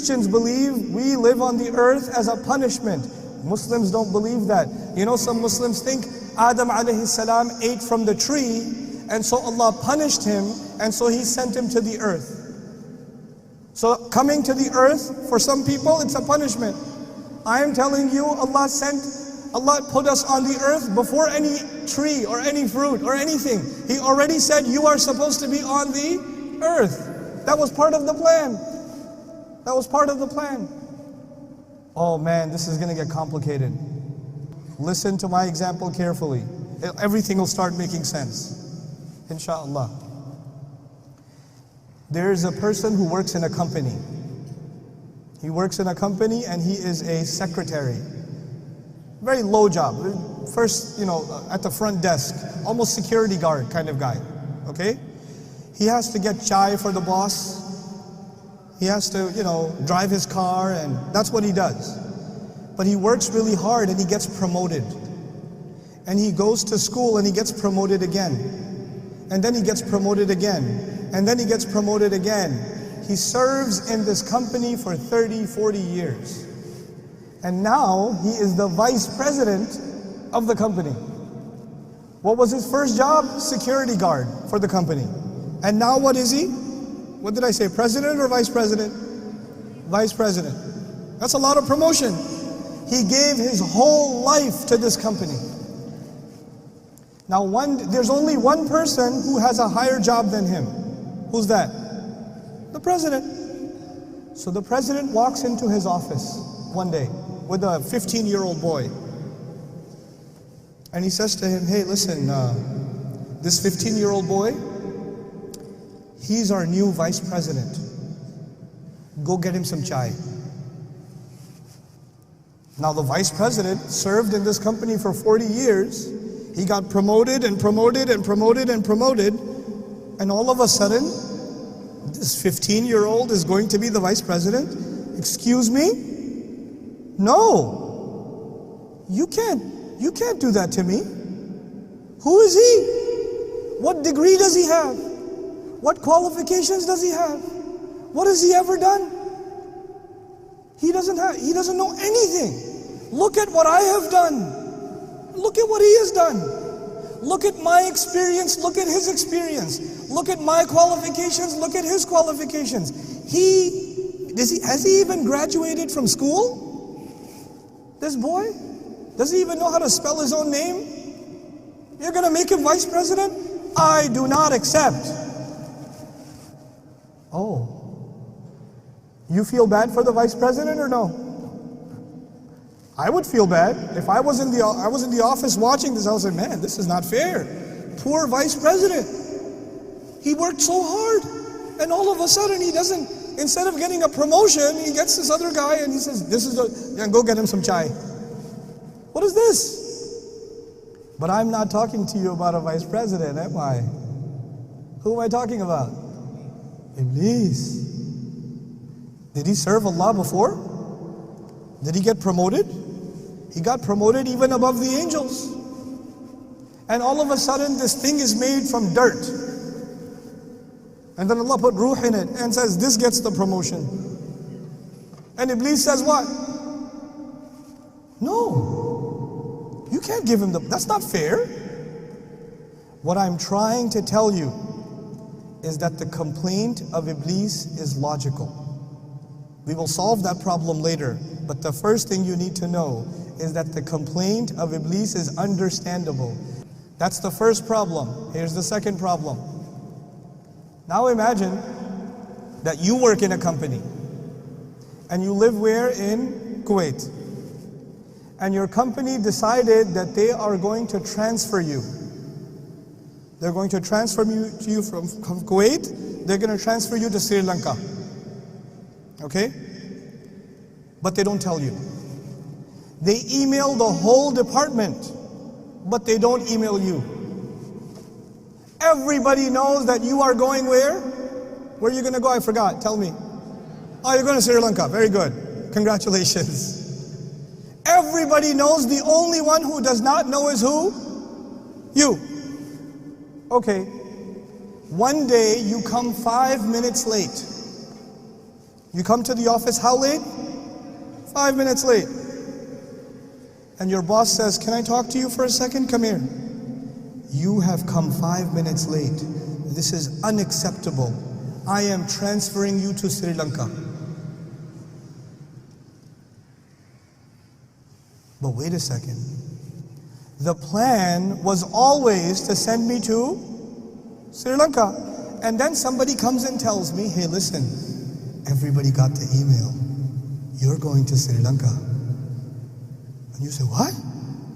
Christians believe we live on the earth as a punishment. Muslims don't believe that. You know, some Muslims think Adam alayhi salam ate from the tree, and so Allah punished him, and so He sent him to the earth. So coming to the earth, for some people, it's a punishment. I am telling you, Allah put us on the earth before any tree or any fruit or anything. He already said you are supposed to be on the earth. That was part of the plan. That was part of the plan. Oh man, this is going to get complicated. Listen to my example carefully. Everything will start making sense, inshallah. There is a person who works in a company. He works in a company and he is a secretary. Very low job. First, at the front desk, almost security guard kind of guy, okay? He has to get chai for the boss. He has to, drive his car, and that's what he does. But he works really hard and he gets promoted. And he goes to school and he gets promoted again. And then he gets promoted again. And then he gets promoted again. He serves in this company for 30, 40 years. And now he is the vice president of the company. What was his first job? Security guard for the company. And now what is he? What did I say, president or vice president? Vice president. That's a lot of promotion. He gave his whole life to this company. Now there's only one person who has a higher job than him. Who's that? The president. So the president walks into his office one day with a 15-year-old boy. And he says to him, hey, listen, this 15-year-old boy, he's our new vice president. Go get him some chai. Now the vice president served in this company for 40 years. He got promoted and promoted and promoted and promoted. And all of a sudden, this 15-year-old is going to be the vice president? Excuse me? No. You can't do that to me. Who is he? What degree does he have? What qualifications does he have? What has he ever done? He doesn't know anything. Look at what I have done. Look at what he has done. Look at my experience, look at his experience. Look at my qualifications, look at his qualifications. Has he even graduated from school? This boy? Does he even know how to spell his own name? You're going to make him vice president? I do not accept. Oh. You feel bad for the vice president or no? I would feel bad. If I was in the office watching this, I would say, man, this is not fair. Poor vice president. He worked so hard. And all of a sudden he doesn't, instead of getting a promotion, he gets this other guy and he says, go get him some chai. What is this? But I'm not talking to you about a vice president, am I? Who am I talking about? Iblis. Did he serve Allah before? Did he get promoted? He got promoted even above the angels. And all of a sudden this thing is made from dirt. And then Allah put ruh in it and says, this gets the promotion. And Iblis says what? No. You can't give him that's not fair. What I'm trying to tell you is that the complaint of Iblis is logical. We will solve that problem later. But the first thing you need to know is that the complaint of Iblis is understandable. That's the first problem. Here's the second problem. Now imagine that you work in a company and you live where? In Kuwait. And your company decided that they are going to transfer you. They're going to transfer you from Kuwait. They're going to transfer you to Sri Lanka. Okay? But they don't tell you. They email the whole department, but they don't email you. Everybody knows that you are going where? Where are you going to go? I forgot. Tell me. Oh, you're going to Sri Lanka. Very good. Congratulations. Everybody knows. The only one who does not know is who? You. Okay. One day you come 5 minutes late. You come to the office how late? 5 minutes late. And your boss says, can I talk to you for a second? Come here. You have come 5 minutes late. This is unacceptable. I am transferring you to Sri Lanka. But wait a second. The plan was always to send me to Sri Lanka. And then somebody comes and tells me, hey, listen, everybody got the email. You're going to Sri Lanka. And you say, what?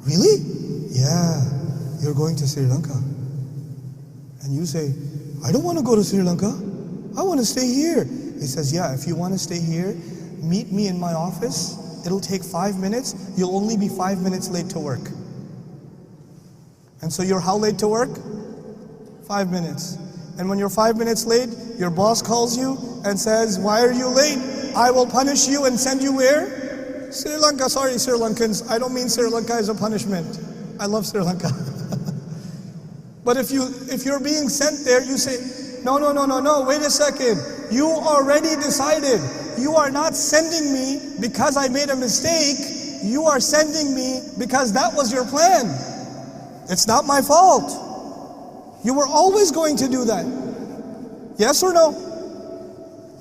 Really? Yeah, you're going to Sri Lanka. And you say, I don't want to go to Sri Lanka. I want to stay here. He says, yeah, if you want to stay here, meet me in my office. It'll take 5 minutes. You'll only be 5 minutes late to work. And so you're how late to work? 5 minutes. And when you're 5 minutes late, your boss calls you and says, why are you late? I will punish you and send you where? Sri Lanka. Sorry, Sri Lankans. I don't mean Sri Lanka as a punishment. I love Sri Lanka. But if you're being sent there, you say, no, wait a second. You already decided. You are not sending me because I made a mistake. You are sending me because that was your plan. It's not my fault. You were always going to do that. Yes or no?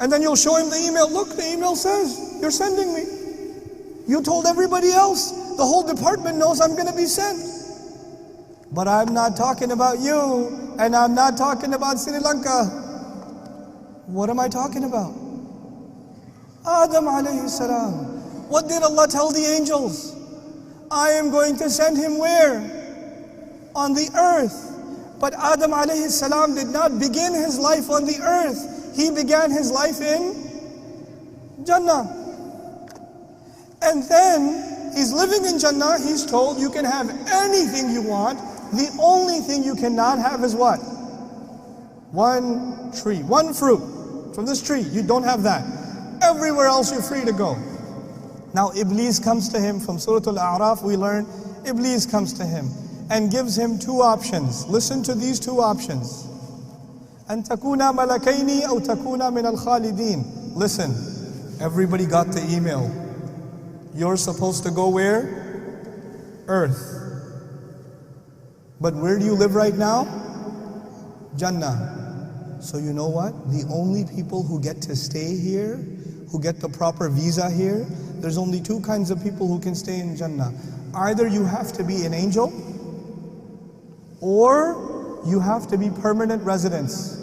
And then you'll show him the email. Look, the email says, you're sending me. You told everybody else. The whole department knows I'm going to be sent. But I'm not talking about you, and I'm not talking about Sri Lanka. What am I talking about? Adam alayhi salam. What did Allah tell the angels? I am going to send him where? On the earth. But Adam alayhi salam did not begin his life on the earth. He began his life in Jannah. And then he's living in Jannah. He's told you can have anything you want. The only thing you cannot have is what? One tree, one fruit from this tree. You don't have that. Everywhere else you're free to go. Now Iblis comes to him. From Surah Al-A'raf we learn Iblis comes to him and gives him two options. Listen to these two options. أن تكون ملكين أو تكون من الخالدين. Listen, everybody got the email. You're supposed to go where? Earth. But where do you live right now? Jannah. So you know what? The only people who get to stay here, who get the proper visa here, there's only two kinds of people who can stay in Jannah. Either you have to be an angel, or you have to be permanent residents.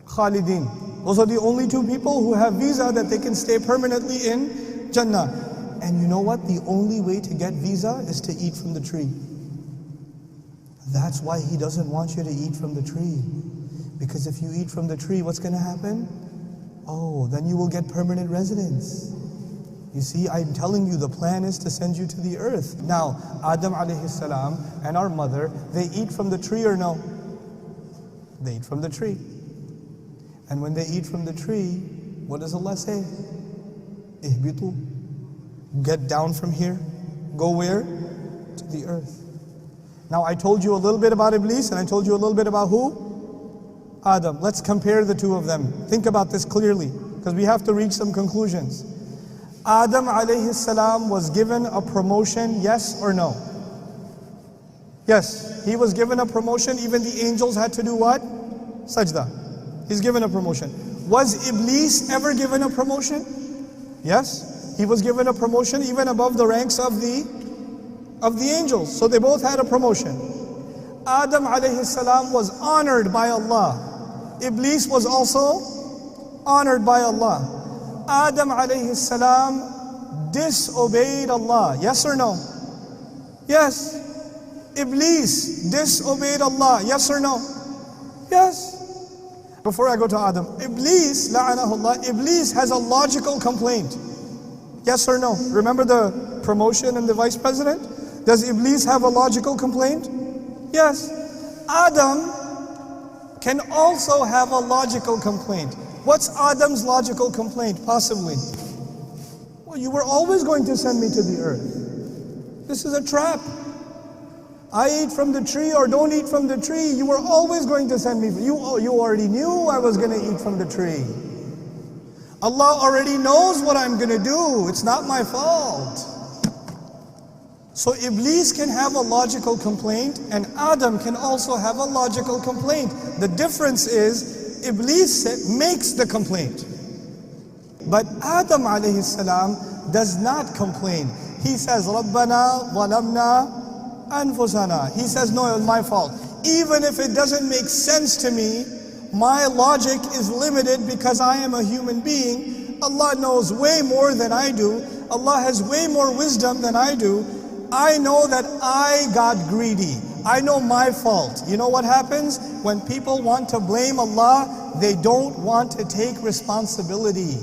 Khalidin. Those are the only two people who have visa that they can stay permanently in Jannah. And you know what? The only way to get visa is to eat from the tree. That's why He doesn't want you to eat from the tree. Because if you eat from the tree, what's going to happen? Oh, then you will get permanent residence. You see, I'm telling you, the plan is to send you to the earth. Now, Adam alayhi salam and our mother, they eat from the tree or no? They eat from the tree. And when they eat from the tree, what does Allah say? Ihbitu. Get down from here. Go where? To the earth. Now I told you a little bit about Iblis and I told you a little bit about who? Adam. Let's compare the two of them. Think about this clearly, because we have to reach some conclusions. Adam alayhi salam was given a promotion, yes or no? Yes, he was given a promotion. Even the angels had to do what? Sajda. He's given a promotion. Was Iblis ever given a promotion? Yes, he was given a promotion even above the ranks of the angels. So they both had a promotion. Adam alayhi salam was honored by Allah. Iblis was also honored by Allah. Adam alayhi salam disobeyed Allah. Yes or no? Yes. Iblis disobeyed Allah. Yes or no? Yes. Before I go to Adam, Iblis, la'anahullah, Iblis has a logical complaint. Yes or no? Remember the promotion and the vice president? Does Iblis have a logical complaint? Yes. Adam can also have a logical complaint. What's Adam's logical complaint, possibly? Well, you were always going to send me to the earth. This is a trap. I eat from the tree or don't eat from the tree. You were always going to send me. You already knew I was going to eat from the tree. Allah already knows what I'm going to do. It's not my fault. So Iblis can have a logical complaint and Adam can also have a logical complaint. The difference is Iblis makes the complaint. But Adam alayhi salam does not complain. He says, Rabbana zalamna anfusana. He says, no, it was my fault. Even if it doesn't make sense to me, my logic is limited because I am a human being. Allah knows way more than I do. Allah has way more wisdom than I do. I know that I got greedy. I know my fault. You know what happens? When people want to blame Allah, they don't want to take responsibility.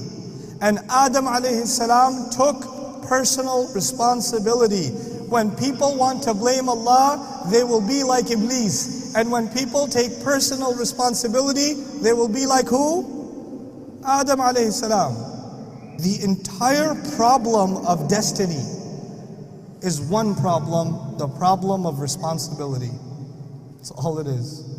And Adam alayhi salam took personal responsibility. When people want to blame Allah, they will be like Iblis. And when people take personal responsibility, they will be like who? Adam alayhi salam. The entire problem of destiny is one problem, the problem of responsibility. That's all it is.